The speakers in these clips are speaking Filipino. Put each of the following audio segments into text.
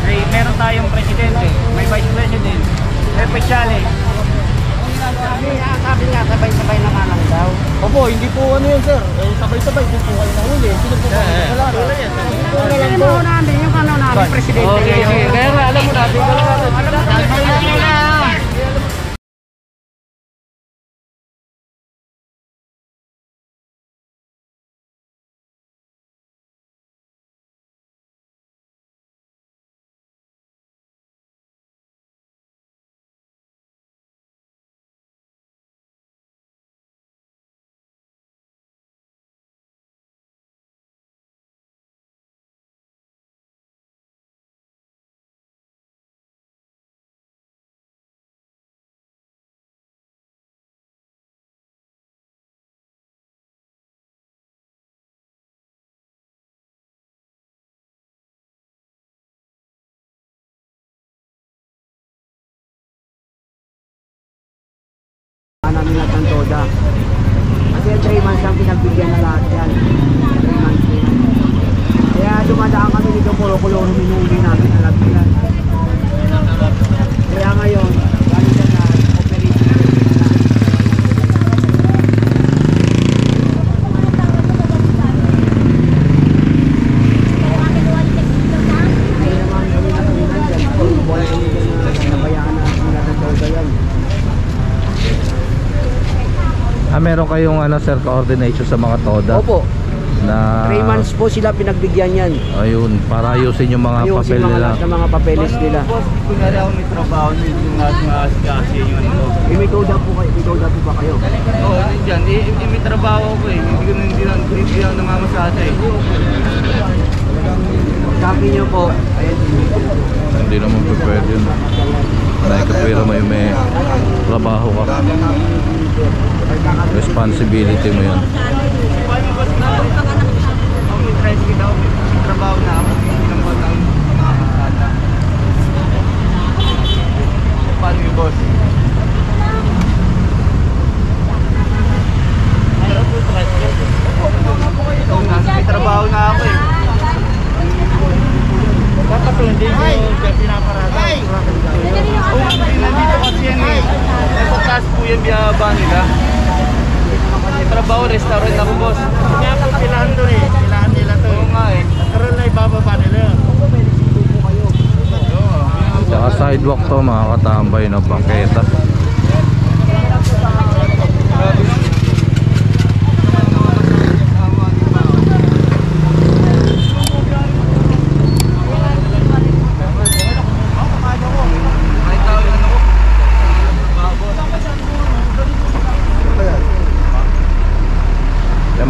ay meron tayong presidente, may vice president, may pesyale. Sabi nga, sabay-sabay naman lang daw. Opo, hindi po ano yun sir. Sabay-sabay, hindi po kayo nahuli. Sino po kayo kasalanan? Hindi mo namin, yung ano namin, presidente. Okay. Kaya nga, alam mo natin. Namin lahat ng toda. Kasi 3 months ang pinagbigyan na lahat yan. 3 months din. Kaya dumadaan kami dito, puro-puro minuli namin, alam nila. Kaya ngayon, galing na na operation. Kaya naman kami na kami nandyan. Buwan kami na nabayaan na kami lahat ng toda yan. Meron kayong ano sir, coordination sa mga toda? Opo. Na 3 months po sila pinagbigyan yan. ayun, para ayusin yung mga Ayusin papel mga nila. lahat ng mga papeles nila. Boss, kung nga ako may trabaho nito yung mga asikaso yung ano. May toda po kayo, may toda po ba kayo? Oo, dyan. May trabaho ko eh. Hindi lang namamasada eh. Sabi niyo po, ayan. Hindi naman po pwede yun. Nakikapira mo yung may trabaho ka. Responsibility mo yun. May trabaho na ako. Hindi lang ba ng namamasada. Paano yung boss? May trabaho na ako eh. Dapat hindi ko pinaparada. Oo, hindi nandito kasi yan eh. Nasa taas po yung biyaba nila. May trabaho, restaurant ako boss. Kaya po pilahan doon eh. Pilahan nila to. Oo nga eh. Karoon na ibababa nila. Saka sidewalk to, mga katambay na bangketa.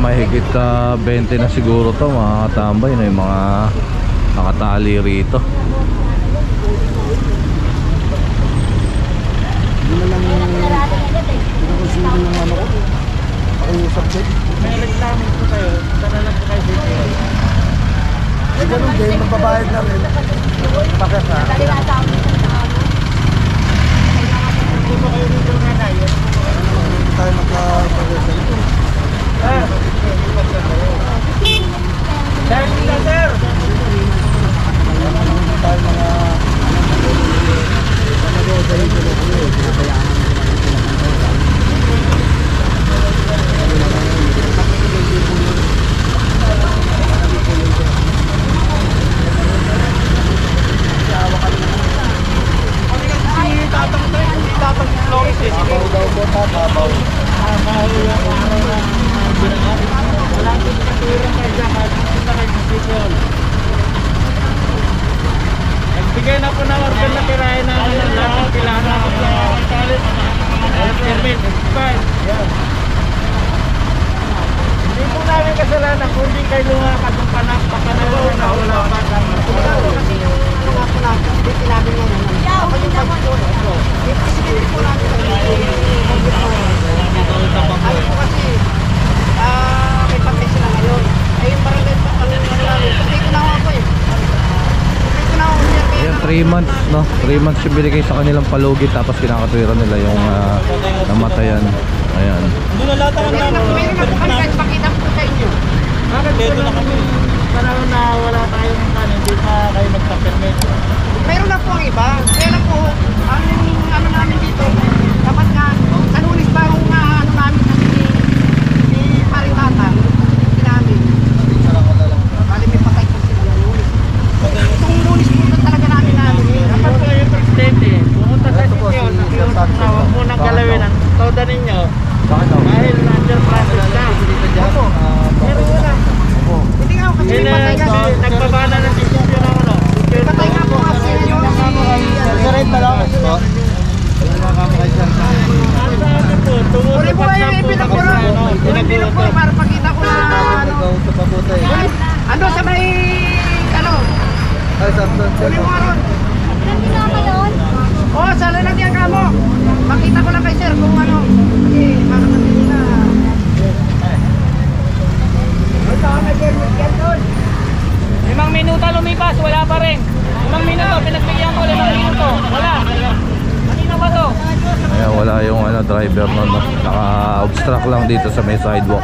Mahigit 20 na siguro to, mga katambay na yung mga nakatali rito. May reklamo po kayo. Sana lang po kayo dito. Eh, ganun din, magbabayad na rin. Bakit ha? Hindi po kayo dito nanay. Hindi tayo magkapagdasa ito. Dahil nila sir. Hindi tayo mga Nagbigay na po na order na tirahin namin ng lahat ng kailangan namin sa talit. Permit, expired. Hindi po namin kasalanan kung hindi kayo lumakad ng panahon na wala pa. Kasi yung mga po namin, hindi namin yan. Ako yung pag-ito. Hindi po namin ay po kasi may pagkay sila ngayon. Ay yung barangay pa kami namin. Kasi ko na ako eh. Kasi ko na ako siya. Ayan, 3 months, no? 3 months yung binigay sa kanilang palugit, tapos kinakatwira nila yung namatayan. Ayan. Doon na lahat ang Meron na po kami kahit pakita po sa inyo. Bakit dito na kami? Panahon na wala tayong kanin, hindi pa kayo magpa-permit. Meron na po ang iba. Kaya lang po, ang ano namin dito, dapat nga, sa Lunes ba ang ano namin si Paring Tatang, hindi namin. Bali may patay po sila ng Lunes. Itong Lunes po na talaga namin. Dapat po yung presidente, pumunta sa inyo, nakiusap mo ng galawin ang toda ninyo. Dahil under process na. Opo. Pero wala. Hindi nga kasi may patay nga. Nagbabana ng desisyon ng ano. Patay nga po kasi yung Sarap na lang. Uli po kayo ipinapuro. Ipinapuro po para pakita ko na ano. Ano sa may ano? Uli mo nga ron. Oo, sala lang yan ka mo. Makita ko lang kay sir kung ano. Kasi para sabihin na. Ito, may permit yan doon. 5 minuto lumipas, wala pa rin. 5 minuto, pinagbigyan ko 5 minuto. Wala. Kanina ba to? Kaya wala yung ano, driver nun, no? Naka-obstruct lang dito sa may sidewalk.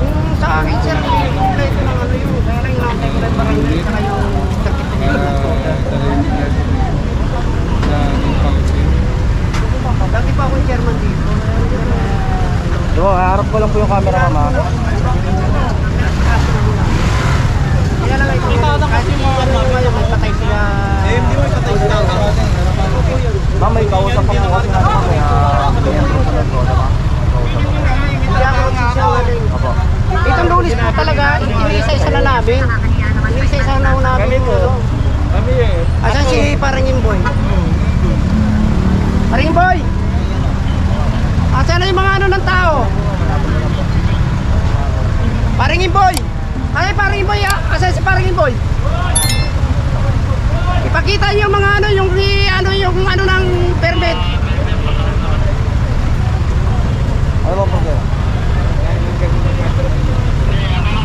Kung sa akin sir, may kompleto ng ano yun. Kaya lang yung natin para hindi ka yung certificate. Dati pa ako yung chairman dito. So, harap ko lang po yung camera, mama. Kaya lang ito. Kasi may patay sila. Hindi mo ipatay sila. Ma'am, may kausap ako kasi na naman. Hindi ako sinungaling. Itong Lunes po talaga, inisa-isa na namin. Inisa-isa na namin. Kami eh. Asan si Paring Imboy? Paring Imboy! Asan na yung mga ano ng tao? Paring Imboy! Ay, Paring Imboy! Asan si Paring Imboy? Ipakita niyo yung mga ano, yung ano ng permit. Ano ba po?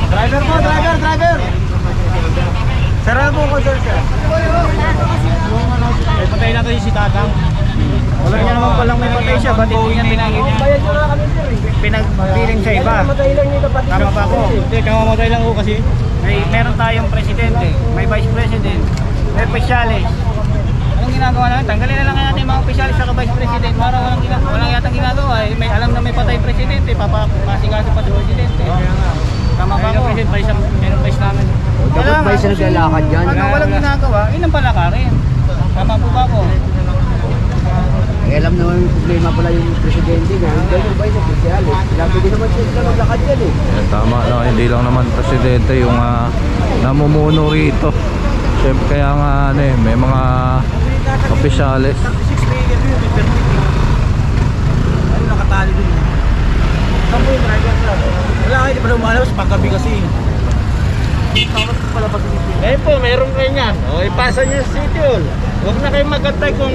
Driver po, driver! Sir, ano po ko, sir? May patay na kasi si Tatang. Wala niya naman palang may patay siya. Ba't hindi niya pinagpiling sa iba? Tama ba ako? Hindi, kamamatay lang ko kasi meron tayong presidente, may vice president, may specialist. Anong ginagawa natin? Tanggalin na lang natin yung mga specialist sa vice president para walang yatang ginagawa. May alam na may patay presidente, papasigaso pa sa presidente. Tama ba ako? Meron vice namin. Dapat ba isa naglalakad dyan? Pag walang ginagawa, yun ang palakarin. Tama po ba ako? Eh, alam naman yung problema pala yung presidente. Ganun ba yung opisyal eh? Labi din naman sila maglakad yan eh. Yan, tama lang, hindi lang naman presidente yung namumuno rito. Siyempre kaya nga ano eh, may mga opisyalis. Ano nakatali dun? Saan po yung driver sir? Wala kayo, di pa lumalabas paggabi kasi. Eh po, meron kayo yan. O, ipasa nyo sa City Hall. Huwag na kayo magantay kung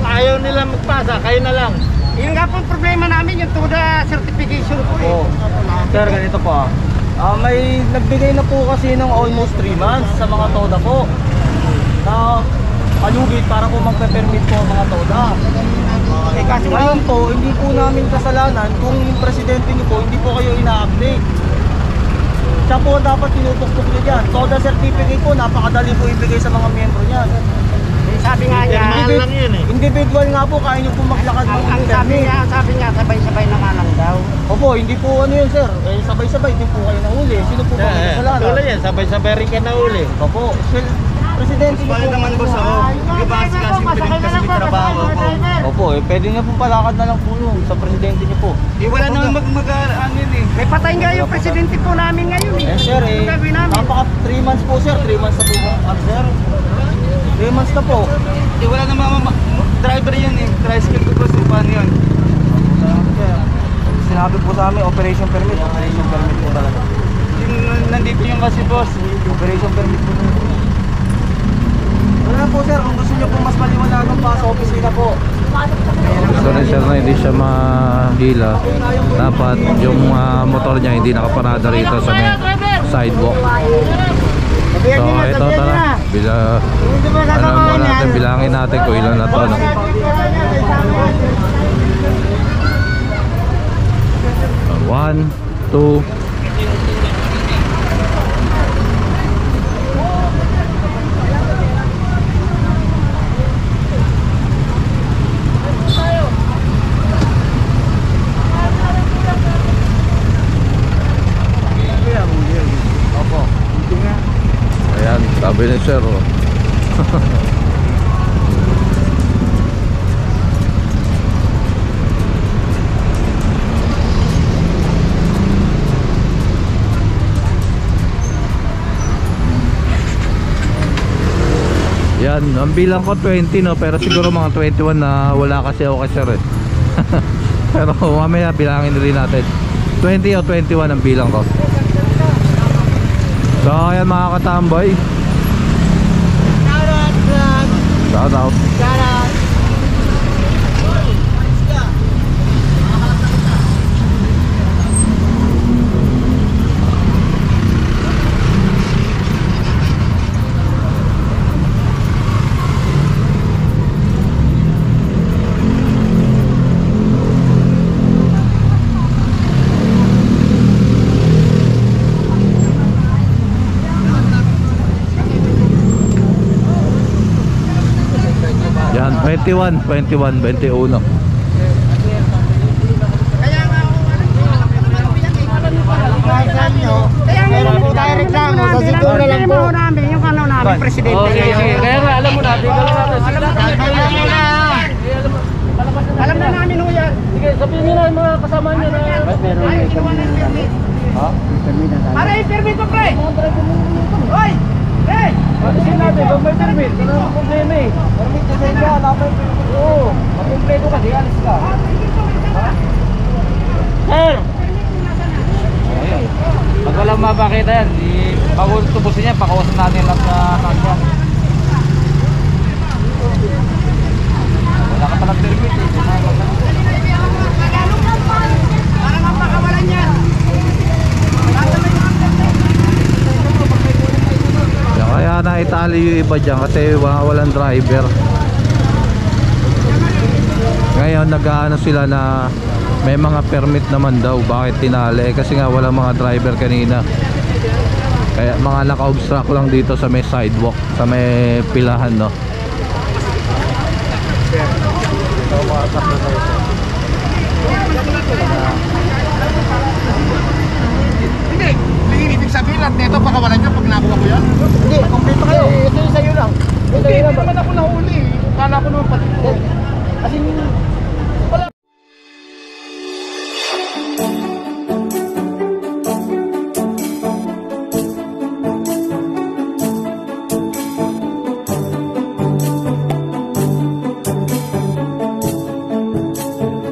ayaw nila magpasa, kayo na lang. Yun nga po ang problema namin, yung TODA certification po eh. Sir, ganito po may nagbigay na po kasi ng almost 3 months sa mga TODA po na palugit para po magpe-permit po ang mga TODA. Eh, kasi Ngayon po, hindi po namin kasalanan kung yung presidente niyo po, hindi po kayo ina-update. Siya po dapat tinutoktok niyo dyan. TODA certificate po, napakadali po ibigay sa mga miyembro niyan. sabi nga niya, Mahal lang yun eh. Individual nga po, kaya niyo po maglakad ng ang sabi niya, sabay-sabay na nga lang daw. Opo, hindi po ano yun sir. Eh, sabay-sabay, hindi po kayo nahuli. Sino po ba may kasalanan? Tulad yan, sabay-sabay rin ka na uli. Opo, presidente niyo po. naman boss ako. Di ba kasi may trabaho ako. Opo, pwede na po palakad na lang po yun sa presidente niyo po. Wala naman ano yun eh. May patay nga yung presidente po namin ngayon eh. Eh sir, Ano gagawin namin? napaka 3 months po sir. 3 months na po sir. 3 months na po. Wala naman driver yun eh. Tricycle ko boss, paano yun? Sinabi po sa amin, operation permit po talaga. Nandito yung kasi boss. Operation permit po. Wala na po sir, kung gusto niyo po mas maliwanagan pa sa opisina po. So na sir na hindi siya mahila, dapat yung motor niya hindi nakaparada rito sa may sidewalk. So ito, tara, alam mo natin, bilangin natin kung ilan na to, no? 1, 2, Sabi ni sir, oh. Yan, ang bilang ko 20 no, pero siguro mga 21 na wala kasi ako kay sir eh. Pero mamaya bilangin rin natin 20 o 21 ang bilang ko. So ayan mga katamboy, shout out. Yan, 21, 21, 21. Meron po tayo reklamo sa siguro na lang po. Yung ano namin, presidente. Okay, sige. Kaya nga, alam mo na, tingnan natin. Alam na namin ho yan. Sige, sabihin nyo na yung mga kasama nyo na. Para i-permit mo, pre! Hoy! Pre! Sabihin natin, kung may permit, ano ang problema eh? Permit na sa inyo, dapat. Oo, makumpleto kasi, alis ka. Sir! Pag walang mapakita yan, bago tubusin yan, pakawasan natin lang sa nakasyan. Wala ka palang permit eh. Para mapakawalan yan. Yan, kaya naitali yung iba dyan kasi walang driver. Ngayon nag-aano sila na may mga permit naman daw. Bakit tinali? Kasi nga walang mga driver kanina. Kaya mga naka-obstruct lang dito sa may sidewalk, sa may pilahan, no.